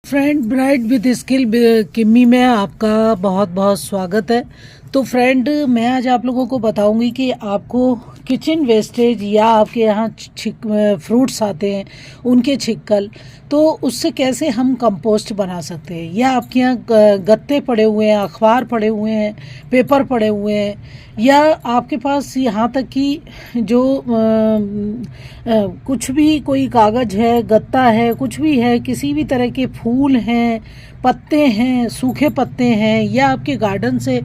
Friend bright with skill Kimmi में आपका बहुत बहुत स्वागत है। तो फ्रेंड, मैं आज आप लोगों को बताऊंगी कि आपको किचन वेस्टेज या आपके यहाँ फ्रूट्स आते हैं उनके छिक्कल, तो उससे कैसे हम कंपोस्ट बना सकते हैं। या आपके यहाँ गत्ते पड़े हुए हैं, अखबार पड़े हुए हैं, पेपर पड़े हुए हैं, या आपके पास यहाँ तक कि जो कुछ भी कोई कागज़ है, गत्ता है, कुछ भी है, किसी भी तरह के फूल हैं, पत्ते हैं, सूखे पत्ते हैं, या आपके गार्डन से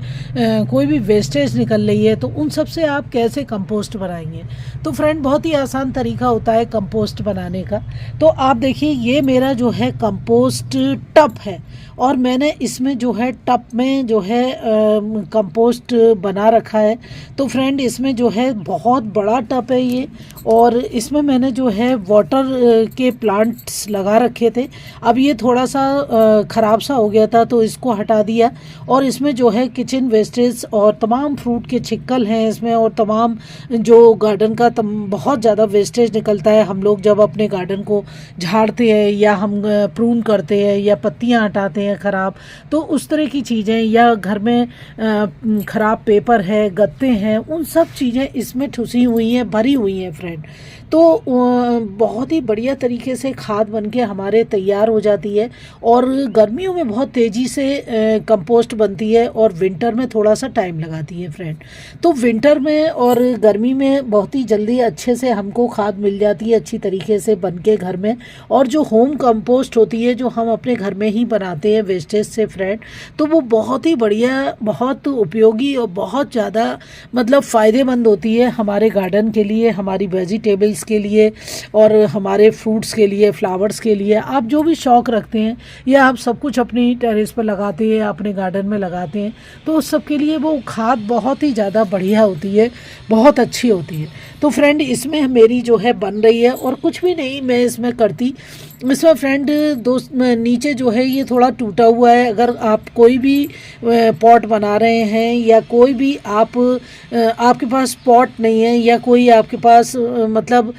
कोई भी वेस्टेज निकल रही है, तो उन सब से आप कैसे कंपोस्ट बनाएंगे। तो फ्रेंड, बहुत ही आसान तरीका होता है कंपोस्ट बनाने का। तो आप देखिए, ये मेरा जो है कंपोस्ट टब है और मैंने इसमें जो है टब में जो है कंपोस्ट बना रखा है। तो फ्रेंड, इसमें जो है बहुत बड़ा टब है ये, और इसमें मैंने जो है वाटर के प्लांट्स लगा रखे थे। अब ये थोड़ा सा ख़राब सा हो गया था तो इसको हटा दिया, और इसमें जो है किचन वेस्टेज और तमाम फ्रूट के छिक्कल हैं इसमें, और तमाम जो गार्डन का बहुत ज़्यादा वेस्टेज निकलता है। हम लोग जब अपने गार्डन को झाड़ते हैं या हम प्रून करते हैं या पत्तियां हटाते हैं ख़राब, तो उस तरह की चीज़ें, या घर में ख़राब पेपर है, गत्ते हैं, उन सब चीज़ें इसमें ठुसी हुई हैं, भरी हुई हैं फ्रेंड। तो बहुत ही बढ़िया तरीके से खाद बनके हमारे तैयार हो जाती है, और गर्मियों में बहुत तेज़ी से कंपोस्ट बनती है, और विंटर में थोड़ा सा टाइम लगाती है फ्रेंड। तो विंटर में और गर्मी में बहुत ही जल्दी अच्छे से हमको खाद मिल जाती है अच्छी तरीके से बनके घर में। और जो होम कंपोस्ट होती है, जो हम अपने घर में ही बनाते हैं वेस्टेज से फ्रेंड, तो वो बहुत ही बढ़िया, बहुत उपयोगी और बहुत ज़्यादा मतलब फ़ायदेमंद होती है हमारे गार्डन के लिए, हमारी वेजिटेबल्स के लिए, और हमारे फ्रूट्स के लिए, फ्लावर्स के लिए। आप जो भी शौक़ रखते हैं या आप सब कुछ अपनी टेरेस पर लगाते हैं, अपने गार्डन में लगाते हैं, तो उस सब के लिए वो खाद बहुत ही ज़्यादा बढ़िया होती है, बहुत अच्छी होती है। तो फ्रेंड, इसमें मेरी जो है बन रही है, और कुछ भी नहीं मैं इसमें करती। इसमें फ्रेंड दोस्त नीचे जो है ये थोड़ा टूटा हुआ है। अगर आप कोई भी पॉट बना रहे हैं, या कोई भी आपके पास पॉट नहीं है, या कोई आपके पास मतलब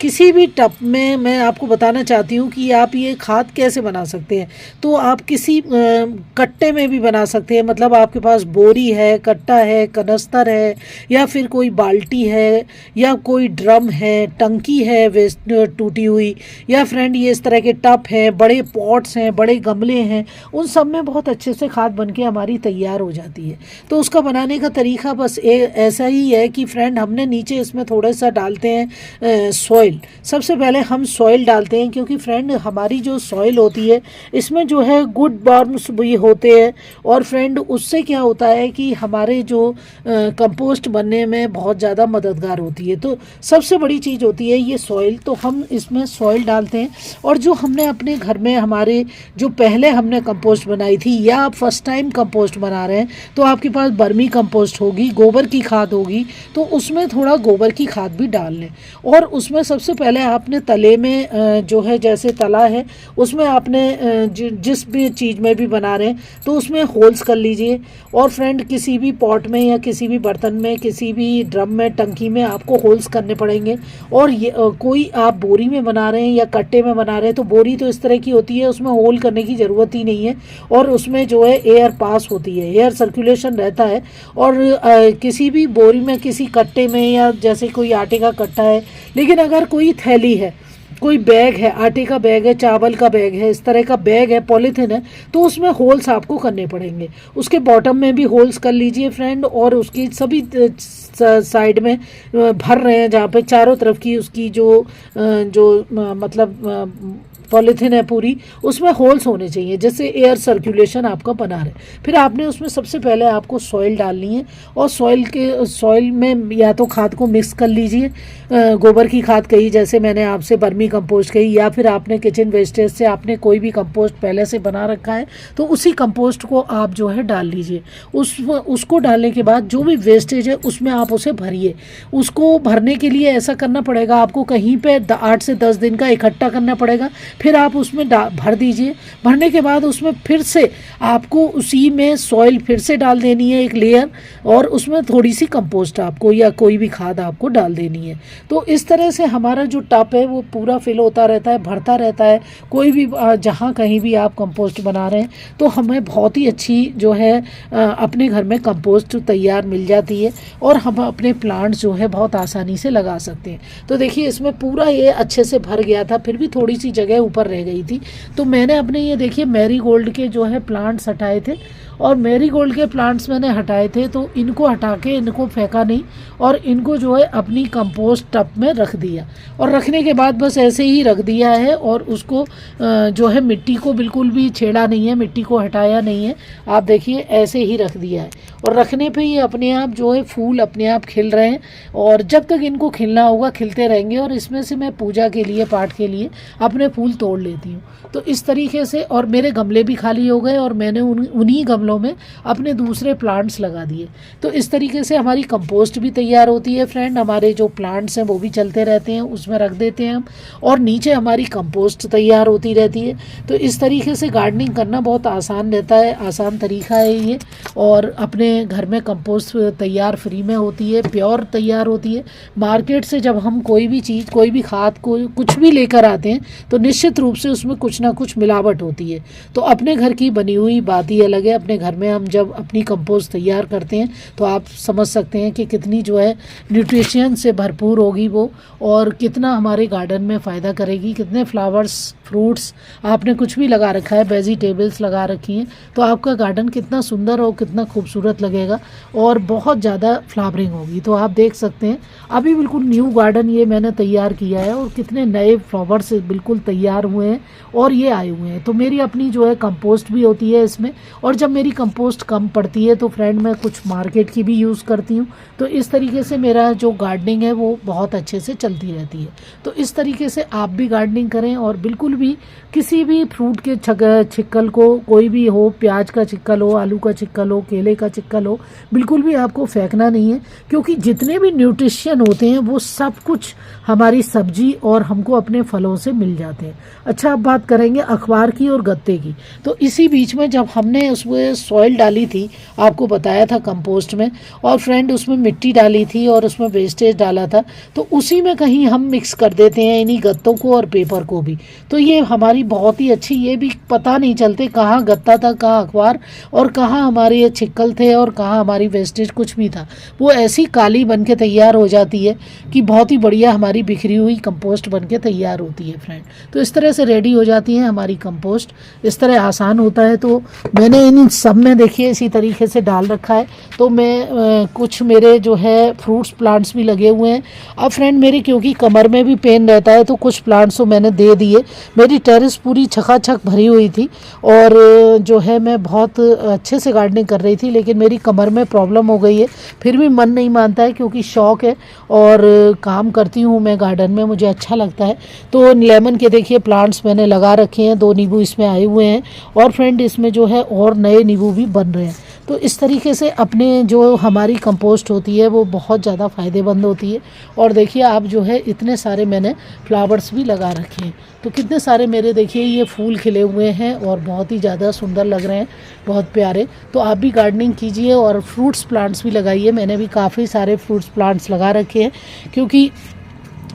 किसी भी टब में, मैं आपको बताना चाहती हूँ कि आप ये खाद कैसे बना सकते हैं। तो आप किसी कट्टे में भी बना सकते हैं, मतलब आपके पास बोरी है, कट्टा है, कनस्तर है, या फिर कोई बाल्टी है, या कोई ड्रम है, टंकी है वेस्ट टूटी हुई, या फ्रेंड ये इस तरह के टब हैं, बड़े पॉट्स हैं, बड़े गमले हैं, उन सब में बहुत अच्छे से खाद बनके हमारी तैयार हो जाती है। तो उसका बनाने का तरीका बस ऐसा ही है कि फ्रेंड, हमने नीचे इसमें थोड़ा सा डालते हैं सॉइल। सबसे पहले हम सॉइल डालते हैं, क्योंकि फ्रेंड हमारी जो सॉइल होती है इसमें जो है गुड वर्म्स भी होते हैं, और फ्रेंड उससे क्या होता है कि हमारे जो कंपोस्ट बनने में बहुत ज़्यादा मददगार होती है। तो सबसे बड़ी चीज़ होती है ये सॉइल। तो हम इसमें सॉइल डालते हैं, और जो हमने अपने घर में हमारे जो पहले हमने कंपोस्ट बनाई थी, या आप फर्स्ट टाइम कंपोस्ट बना रहे हैं, तो आपके पास बर्मी कंपोस्ट होगी, गोबर की खाद होगी, तो उसमें थोड़ा गोबर की खाद भी डाल लें। और उसमें सबसे पहले आपने तले में जो है, जैसे तला है उसमें आपने जिस भी चीज़ में भी बना रहे हैं तो उसमें होल्स कर लीजिए। और फ्रेंड, किसी भी पॉट में या किसी भी बर्तन में, किसी भी ड्रम में, टंकी में आपको होल्स करने पड़ेंगे। और ये कोई आप बोरी में बना रहे हैं या कट्टे में बना रहे हैं, तो बोरी तो इस तरह की होती है, उसमें होल करने की ज़रूरत ही नहीं है, और उसमें जो है एयर पास होती है, एयर सर्कुलेशन रहता है। और किसी भी बोरी में, किसी कट्टे में, या जैसे कोई आटे का कट्टा है, लेकिन अगर कोई थैली है, कोई बैग है, आटे का बैग है, चावल का बैग है, इस तरह का बैग है, पॉलीथिन है, तो उसमें होल्स आपको करने पड़ेंगे। उसके बॉटम में भी होल्स कर लीजिए फ्रेंड, और उसकी सभी साइड में भर रहे हैं, जहाँ पे चारों तरफ की उसकी जो मतलब पॉलीथिन है पूरी, उसमें होल्स होने चाहिए, जैसे एयर सर्कुलेशन आपका बना रहे। फिर आपने उसमें सबसे पहले आपको सॉइल डालनी है, और सॉइल में या तो खाद को मिक्स कर लीजिए, गोबर की खाद कही, जैसे मैंने आपसे बर्मी कंपोस्ट कही, या फिर आपने किचन वेस्टेज से आपने कोई भी कंपोस्ट पहले से बना रखा है, तो उसी कंपोस्ट को आप जो है डाल लीजिए। उसको डालने के बाद जो भी वेस्टेज है उसमें आप उसे भरिए। उसको भरने के लिए ऐसा करना पड़ेगा आपको, कहीं पे 8 से 10 दिन का इकट्ठा करना पड़ेगा, फिर आप उसमें भर दीजिए। भरने के बाद उसमें फिर से आपको उसी में सॉइल फिर से डाल देनी है, एक लेयर, और उसमें थोड़ी सी कंपोस्ट आपको या कोई भी खाद आपको डाल देनी है। तो इस तरह से हमारा जो टब है वो पूरा फिल होता रहता है, भरता रहता है। कोई भी जहाँ कहीं भी आप कंपोस्ट बना रहे हैं तो हमें बहुत ही अच्छी जो है अपने घर में कंपोस्ट तैयार मिल जाती है और हम अपने प्लांट्स जो है बहुत आसानी से लगा सकते हैं। तो देखिए इसमें पूरा ये अच्छे से भर गया था, फिर भी थोड़ी सी जगह ऊपर रह गई थी। तो मैंने अपने ये देखिए मैरीगोल्ड के जो है प्लांट्स हटाए थे, और मैरीगोल्ड के प्लांट्स मैंने हटाए थे तो इनको हटा के इनको फेंका नहीं और इनको जो है अपनी कंपोस्ट टब में रख दिया, और रखने के बाद बस ऐसे ही रख दिया है और उसको जो है मिट्टी को बिल्कुल भी छेड़ा नहीं है, मिट्टी को हटाया नहीं है। आप देखिए ऐसे ही रख दिया है, और रखने पे ये अपने आप जो है फूल अपने आप खिल रहे हैं, और जब तक इनको खिलना होगा खिलते रहेंगे। और इसमें से मैं पूजा के लिए, पाठ के लिए अपने फूल तोड़ लेती हूँ। तो इस तरीके से, और मेरे गमले भी खाली हो गए और मैंने उन्हीं गमलों में अपने दूसरे प्लांट्स लगा दिए। तो इस तरीके से हमारी कंपोस्ट भी तैयार होती है फ्रेंड। हमारे जो प्लांट्स हैं वो भी चलते रहते हैं, उसमें रख देते हैं हम, और नीचे हमारी कंपोस्ट तैयार होती रहती है। तो इस तरीके से गार्डनिंग करना बहुत आसान रहता है, आसान तरीका है ये। और अपने घर में कंपोस्ट तैयार फ्री में होती है, प्योर तैयार होती है। मार्केट से जब हम कोई भी चीज़, कोई भी खाद, कोई कुछ भी लेकर आते हैं तो निश्चित रूप से उसमें कुछ ना कुछ मिलावट होती है। तो अपने घर की बनी हुई बात ही अलग है। अपने घर में हम जब अपनी कंपोस्ट तैयार करते हैं तो आप समझ सकते हैं कि कितनी जो है न्यूट्रिशन से भरपूर होगी वो, और कितना हमारे गार्डन में फ़ायदा करेगी। कितने फ्लावर्स, फ्रूट्स, आपने कुछ भी लगा रखा है, वेजिटेबल्स लगा रखी हैं, तो आपका गार्डन कितना सुंदर और कितना खूबसूरत लगेगा और बहुत ज़्यादा फ्लावरिंग होगी। तो आप देख सकते हैं अभी बिल्कुल न्यू गार्डन ये मैंने तैयार किया है, और कितने नए फ्लावर्स बिल्कुल तैयार हुए हैं और ये आए हुए हैं। तो मेरी अपनी जो है कंपोस्ट भी होती है इसमें, और जब मेरी कंपोस्ट कम पड़ती है तो फ्रेंड मैं कुछ मार्केट की भी यूज़ करती हूँ। तो इस तरीके से मेरा जो गार्डनिंग है वो बहुत अच्छे से चलती रहती है। तो इस तरीके से आप भी गार्डनिंग करें, और बिल्कुल भी किसी भी फ्रूट के छिक्कल को, कोई भी हो, प्याज का छिक्कल हो, आलू का छिक्कल हो, केले का छिक्कल हो, बिल्कुल भी आपको फेंकना नहीं है, क्योंकि जितने भी न्यूट्रिशन होते हैं वो सब कुछ हमारी सब्जी और हमको अपने फलों से मिल जाते हैं। अच्छा, अब बात करेंगे अखबार की और गत्ते की। तो इसी बीच में जब हमने उसमें सॉइल डाली थी, आपको बताया था कंपोस्ट में, और फ्रेंड उसमें मिट्टी डाली थी और उसमें वेस्टेज डाला था, तो उसी में कहीं हम मिक्स कर देते हैं इन्हीं गत्तों को और पेपर को भी। तो ये हमारी बहुत ही अच्छी, ये भी पता नहीं चलते कहाँ गत्ता था, कहाँ अखबार, और कहाँ हमारे ये छिक्कल थे और कहाँ हमारी वेस्टेज कुछ भी था। वो ऐसी काली बन के तैयार हो जाती है कि बहुत ही बढ़िया हमारी बिखरी हुई कंपोस्ट बन के तैयार होती है फ्रेंड। तो इस तरह से रेडी हो जाती है हमारी कंपोस्ट। इस तरह आसान होता है। तो मैंने इन सब में देखिए इसी तरीके से डाल रखा है। तो मैं कुछ मेरे जो है फ्रूट्स प्लांट्स भी लगे हुए हैं। अब फ्रेंड मेरी क्योंकि कमर में भी पेन रहता है तो कुछ प्लांट्स तो मैंने दे दिए। मेरी टेरेस पूरी छकाछक भरी हुई थी और जो है मैं बहुत अच्छे से गार्डनिंग कर रही थी, लेकिन मेरी कमर में प्रॉब्लम हो गई है। फिर भी मन नहीं मानता है क्योंकि शौक़ है और काम करती हूँ मैं गार्डन में, मुझे अच्छा लगता है। तो लेमन के देखिए प्लांट्स मैंने लगा रखे हैं, 2 नींबू इसमें आए हुए हैं और फ्रेंड इसमें जो है और नए नींबू भी बन रहे हैं। तो इस तरीके से अपने जो हमारी कंपोस्ट होती है वो बहुत ज़्यादा फ़ायदेमंद होती है। और देखिए आप जो है इतने सारे मैंने फ्लावर्स भी लगा रखे हैं। तो कितने सारे मेरे देखिए ये फूल खिले हुए हैं और बहुत ही ज़्यादा सुंदर लग रहे हैं, बहुत प्यारे। तो आप भी गार्डनिंग कीजिए और फ्रूट्स प्लांट्स भी लगाइए। मैंने भी काफ़ी सारे फ्रूट्स प्लांट्स लगा रखे हैं क्योंकि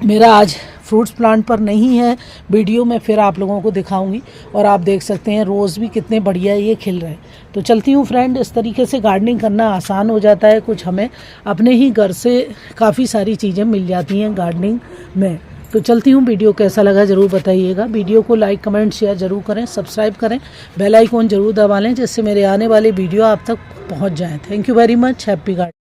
मेरा आज फ्रूट्स प्लांट पर नहीं है वीडियो, मैं फिर आप लोगों को दिखाऊंगी। और आप देख सकते हैं रोज़ भी कितने बढ़िया ये खिल रहे हैं। तो चलती हूँ फ्रेंड, इस तरीके से गार्डनिंग करना आसान हो जाता है। कुछ हमें अपने ही घर से काफ़ी सारी चीज़ें मिल जाती हैं गार्डनिंग में। तो चलती हूँ, वीडियो कैसा लगा ज़रूर बताइएगा। वीडियो को लाइक कमेंट शेयर ज़रूर करें, सब्सक्राइब करें, बेल आइकॉन ज़रूर दबा लें जिससे मेरे आने वाले वीडियो आप तक पहुँच जाएँ। Thank you very much. Happy gardening.